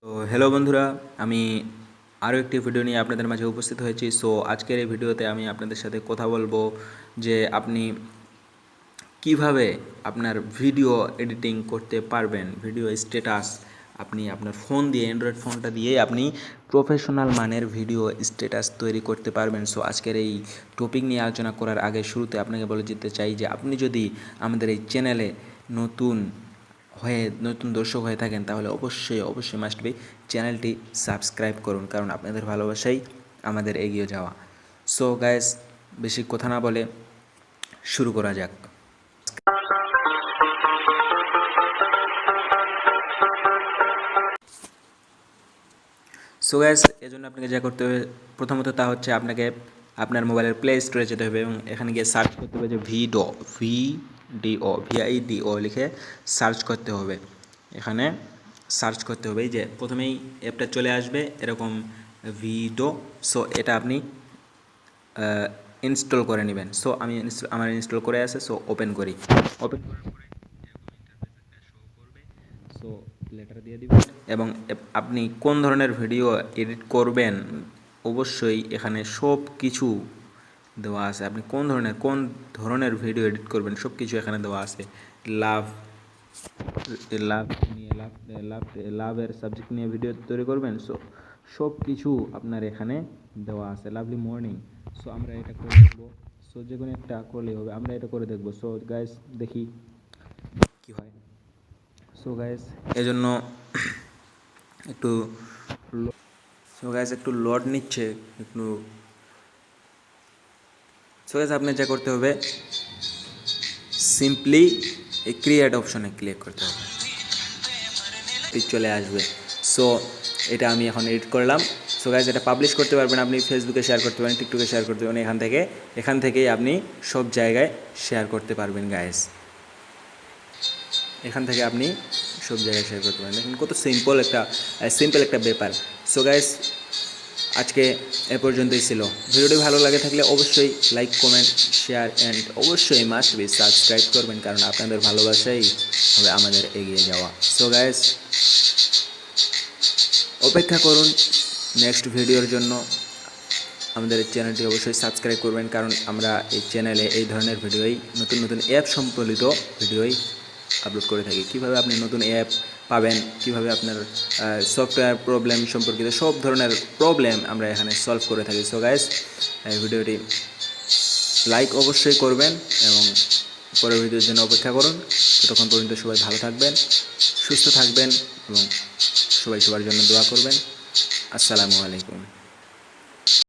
তো হ্যালো বন্ধুরা, আমি আরও একটি ভিডিও নিয়ে আপনাদের মাঝে উপস্থিত হয়েছি। সো আজকের এই ভিডিওতে আমি আপনাদের সাথে কথা বলবো যে আপনি কিভাবে আপনার ভিডিও এডিটিং করতে পারবেন। ভিডিও স্ট্যাটাস আপনি আপনার ফোন দিয়ে, অ্যান্ড্রয়েড ফোনটা দিয়ে আপনি প্রফেশনাল মানের ভিডিও স্ট্যাটাস তৈরি করতে পারবেন। সো আজকের এই টপিক নিয়ে আলোচনা করার আগে শুরুতে আপনাকে বলে দিতে চাই যে আপনি যদি আমাদের এই চ্যানেলে নতুন দর্শক হয়ে থাকেন তাহলে অবশ্যই মাস্ট বি চ্যানেলটি সাবস্ক্রাইব করুন, কারণ আপনাদের ভালোবাসাই আমাদের এগিয়ে যাওয়া। সো গাইস, বেশি কথা না বলে শুরু করা যাক। সো গাইস, এজন্য আপনাকে যা করতে হবে প্রথমত তা হচ্ছে আপনাকে আপনার মোবাইলের প্লে স্টোরে যেতে হবে এবং এখানে গিয়ে সার্চ করতে হবে যে ভিডিও লিখে সার্চ করতে হবে। এখানে সার্চ করতে হবে, এই যে প্রথমেই অ্যাপটা চলে আসবে এরকম ভিডো। সো এটা আপনি ইনস্টল করে নেবেন। সো আমার ইনস্টল করে আছে। সো ওপেন করি। ওপেন করার পরে শো করবে। সো লেটার দিয়ে দিবেন এবং আপনি কোন ধরনের ভিডিও এডিট করবেন অবশ্যই এখানে সব কিছু দেওয়া আছে। আপনি কোন ধরনের ভিডিও এডিট করবেন সব কিছু এখানে দেওয়া আছে। লাভ লাভ নিয়ে লাভের সাবজেক্ট নিয়ে ভিডিও তৈরি করবেন। সো সব কিছু আপনার এখানে দেওয়া আছে। Lovely morning. সো আমরা এটা করে দেখবো। সো যে কোনো একটা করলেই হবে, আমরা এটা করে দেখবো। সো গাইস, দেখি কি হয়। সো গাইস, এজন্য একটু একটু লোড নিচ্ছে একটু। সো গাইস, আপনি যা করতে হবে সিম্পলি এই ক্রিয়েট অপশনে ক্লিক করতে হবে, চলে আসবে। সো এটা আমি এখন এডিট করলাম। সো গাইস, এটা পাবলিশ করতে পারবেন, আপনি ফেসবুকে শেয়ার করতে পারেন, টিকটকে শেয়ার করতে পারেন। এখান থেকেই আপনি সব জায়গায় শেয়ার করতে পারবেন গাইস। এখান থেকে আপনি সব জায়গায় শেয়ার করতে পারেন। দেখুন কত সিম্পল একটা ব্যাপার। সো গাইস, আজকে এ পর্যন্তই ছিল। ভিডিওটি ভালো লাগে থাকলে অবশ্যই লাইক, কমেন্ট, শেয়ার অ্যান্ড অবশ্যই মাস্ট বি সাবস্ক্রাইব করবেন, কারণ আপনাদের ভালোবাসাই হবে আমাদের এগিয়ে যাওয়া। সো গাইস, অপেক্ষা করুন নেক্সট ভিডিওর জন্য। আমাদের এই চ্যানেলটি অবশ্যই সাবস্ক্রাইব করবেন, কারণ আমরা এই চ্যানেলে এই ধরনের নতুন অ্যাপ সম্বলিত ভিডিওই আপলোড করে থাকি। কীভাবে আপনি নতুন অ্যাপ পাবেন, কীভাবে আপনার সফটওয়্যার প্রবলেম সম্পর্কিত সব ধরনের প্রবলেম আমরা এখানে সলভ করে থাকি। সো গাইস, এই ভিডিওটি লাইক অবশ্যই করবেন এবং পরের ভিডিওর জন্য অপেক্ষা করুন। ততক্ষণ পর্যন্ত সবাই ভালো থাকবেন, সুস্থ থাকবেন এবং সবাই সবার জন্য দোয়া করবেন। আসসালামু আলাইকুম।